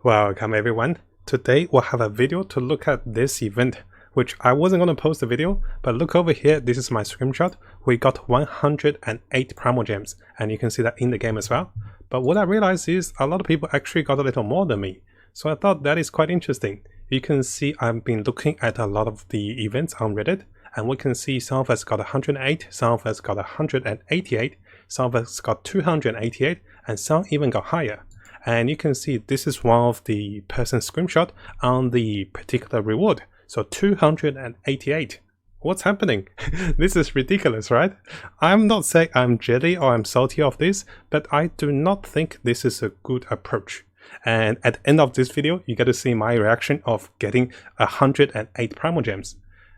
Welcome everyone. Today we'll have a video to look at this event, which I wasn't going to post the video, but look over here, this is my screenshot. We got 108 Primogems, and you can see that in the game as well. But what I realized is a lot of people actually got a little more than me. So I thought that is quite interesting. You can see I've been looking at a lot of the events on Reddit, and we can see some of us got 108, some of us got 188, some of us got 288, and some even got higher. And you can see this is one of the person's screenshot on the particular reward. So 288. What's happening? This is ridiculous, right? I'm not saying I'm jelly or I'm salty of this, but I do not think this is a good approach. And at the end of this video, you get to see my reaction of getting 108 Primogems.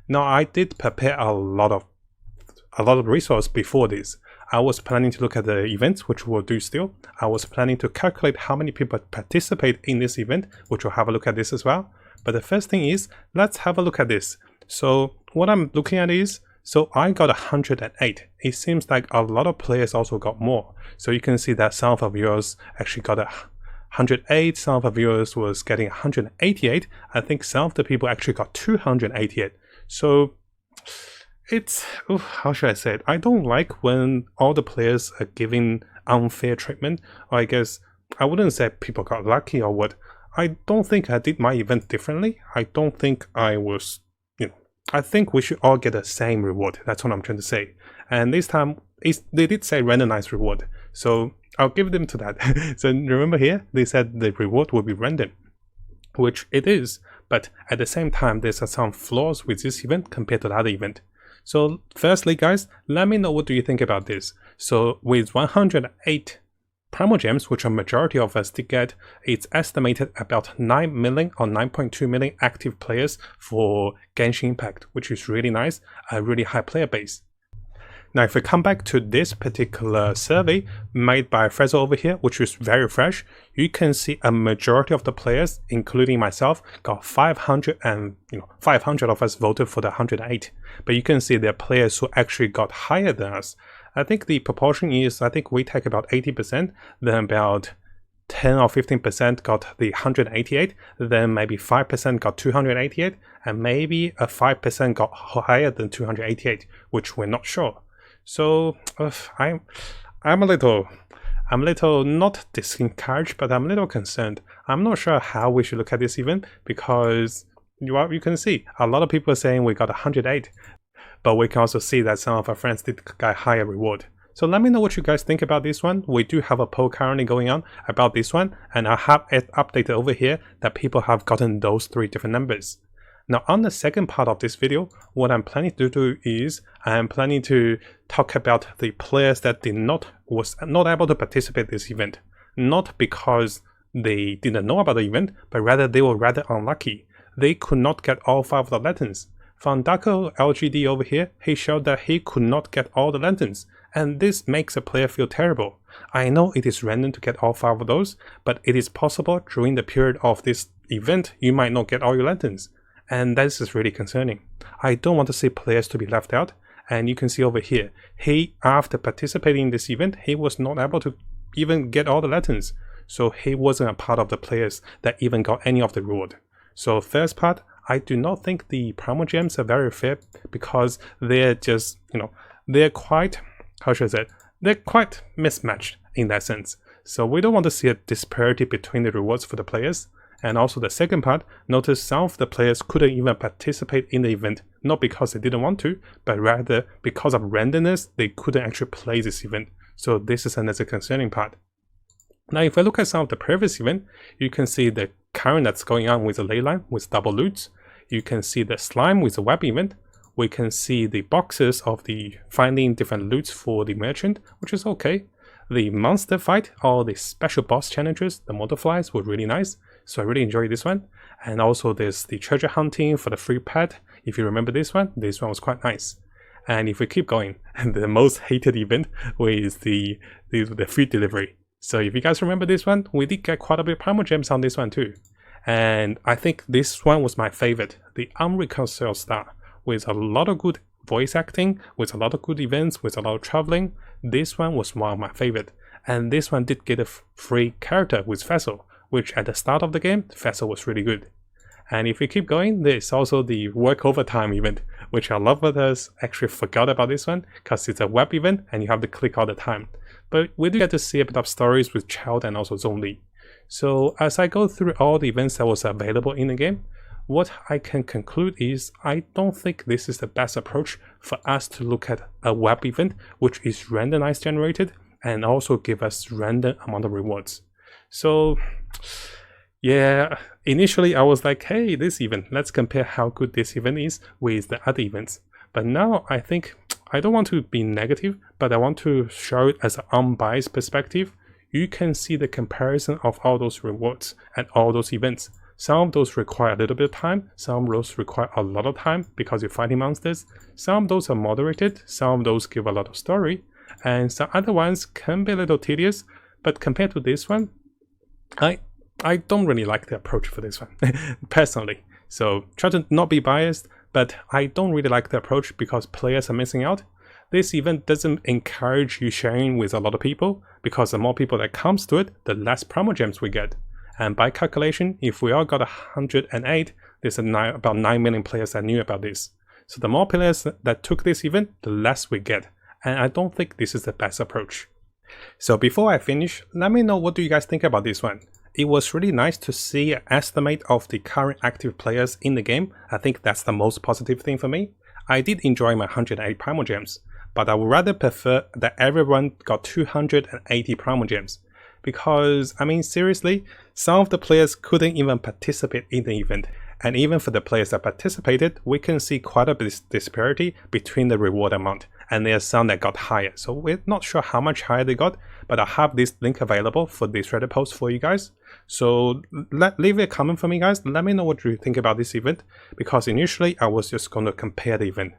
Now, I did prepare a lot of resource before this. I was planning to look at the events, which we'll do still. I was planning to calculate how many people participate in this event, which we'll have a look at this as well. But the first thing is, let's have a look at this. So what I'm looking at is, so I got 108. It seems like a lot of players also got more. So you can see that some of our viewers actually got 108, some of our viewers was getting 188. I think some of the people actually got 288. So it's, how should I say it? I don't like when all the players are giving unfair treatment. Or I guess I wouldn't say people got lucky or what. I don't think I did my event differently. I don't think I was, I think we should all get the same reward. That's what I'm trying to say. And this time, they did say randomized reward. So I'll give them to that. So remember here, they said the reward will be random, which it is. But at the same time, there's some flaws with this event compared to the other event. So firstly, guys, let me know what do you think about this. So with 108 Primogems, which a majority of us did get, it's estimated about 9 million or 9.2 million active players for Genshin Impact, which is really nice, a really high player base. Now, if we come back to this particular survey made by Frezzo over here, which is very fresh, you can see a majority of the players, including myself, got 500 and 500 of us voted for the 108. But you can see there are players who actually got higher than us. I think the proportion is, I think we take about 80%, then about 10 or 15% got the 188, then maybe 5% got 288, and maybe a 5% got higher than 288, which we're not sure. So I'm a little not discouraged, but I'm a little concerned. I'm not sure how we should look at this event, because you can see a lot of people are saying we got 108, but we can also see that some of our friends did get higher reward. So let me know what you guys think about this one. We do have a poll currently going on about this one, and I have it updated over here that people have gotten those 3 different numbers. Now, on the second part of this video, what I'm planning to do is I'm planning to talk about the players that was not able to participate in this event. Not because they didn't know about the event, but rather they were rather unlucky. They could not get all 5 of the lanterns. From DarkLGD over here, he showed that he could not get all the lanterns, and this makes a player feel terrible. I know it is random to get all 5 of those, but it is possible during the period of this event you might not get all your lanterns. And this is really concerning. I don't want to see players to be left out. And you can see over here, after participating in this event, he was not able to even get all the lanterns. So he wasn't a part of the players that even got any of the reward. So first part, I do not think the Primogems are very fair, because they're just, they're quite, how should I say it? They're quite mismatched in that sense. So we don't want to see a disparity between the rewards for the players. And also the second part, notice some of the players couldn't even participate in the event, not because they didn't want to, but rather because of randomness, they couldn't actually play this event. So this is another concerning part. Now, if I look at some of the previous event, you can see the current that's going on with the ley line with double loots. You can see the slime with the web event. We can see the boxes of the finding different loots for the merchant, which is okay. The monster fight, or the special boss challenges, the multiplies were really nice. So I really enjoyed this one. And also there's the treasure hunting for the free pet. If you remember this one was quite nice. And if we keep going, the most hated event was the food delivery. So if you guys remember this one, we did get quite a bit of Primogems on this one too. And I think this one was my favorite, the Unreconciled Star, with a lot of good voice acting, with a lot of good events, with a lot of traveling. This one was one of my favorite. And this one did get a free character with Vessel, which at the start of the game, the vessel was really good. And if we keep going, there's also the work overtime event, which a lot of us actually forgot about this one because it's a web event and you have to click all the time. But we do get to see a bit of stories with Child and also Zhongli. So as I go through all the events that was available in the game, what I can conclude is I don't think this is the best approach for us to look at a web event which is randomized generated and also give us random amount of rewards. So yeah, initially I was like, hey, this event, let's compare how good this event is with the other events. But now I think I don't want to be negative, but I want to show it as an unbiased perspective. You can see the comparison of all those rewards and all those events. Some of those require a little bit of time, some of those require a lot of time because you're fighting monsters. Some of those are moderated, some of those give a lot of story, and some other ones can be a little tedious. But compared to this one, I don't really like the approach for this one, personally. So try to not be biased, but I don't really like the approach because players are missing out. This event doesn't encourage you sharing with a lot of people, because the more people that comes to it, the less Primogems we get. And by calculation, if we all got 108, there's about 9 million players that knew about this. So the more players that took this event, the less we get. And I don't think this is the best approach. So before I finish, let me know what do you guys think about this one. It was really nice to see an estimate of the current active players in the game. I think that's the most positive thing for me. I did enjoy my 108 Primogems, but I would rather prefer that everyone got 280 Primogems. Because, I mean, seriously, some of the players couldn't even participate in the event. And even for the players that participated, we can see quite a bit of disparity between the reward amount. And there are some that got higher. So we're not sure how much higher they got, but I have this link available for this Reddit post for you guys. So leave a comment for me, guys. Let me know what you think about this event, because initially I was just going to compare the event.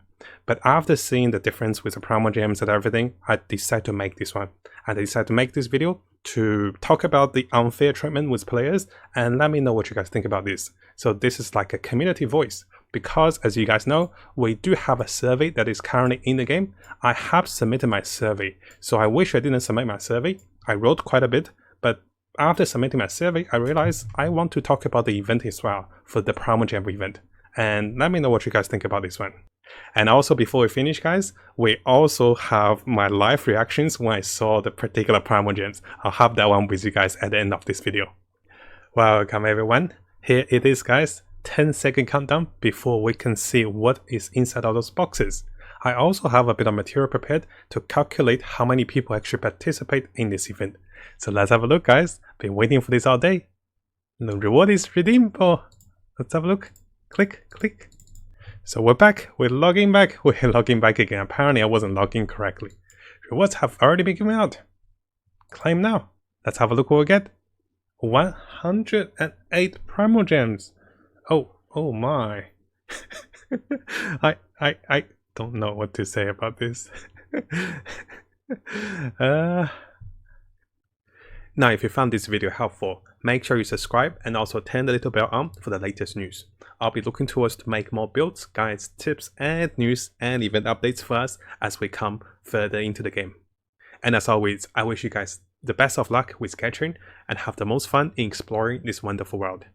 But after seeing the difference with the Primogems and everything, I decided to make this one. And I decided to make this video to talk about the unfair treatment with players, and let me know what you guys think about this. So this is like a community voice, because as you guys know, we do have a survey that is currently in the game. I have submitted my survey, so I wish I didn't submit my survey. I wrote quite a bit, but after submitting my survey, I realized I want to talk about the event as well for the Primogem event. And let me know what you guys think about this one. And also, before we finish, guys, we also have my live reactions when I saw the particular Primogems. I'll have that one with you guys at the end of this video. Welcome everyone. Here it is, guys. 10-second countdown before we can see what is inside of those boxes. I also have a bit of material prepared to calculate how many people actually participate in this event. So let's have a look, guys. Been waiting for this all day. The reward is redeemable. Let's have a look. Click, click. So we're back. We're logging back. We're logging back again. Apparently I wasn't logging correctly. Rewards have already been given out. Claim now. Let's have a look what we get. 108 Primogems. Oh my. I don't know what to say about this. Now, if you found this video helpful, make sure you subscribe and also turn the little bell on for the latest news. I'll be looking towards to make more builds, guides, tips, and news and event updates for us as we come further into the game. And as always, I wish you guys the best of luck with Genshin and have the most fun in exploring this wonderful world.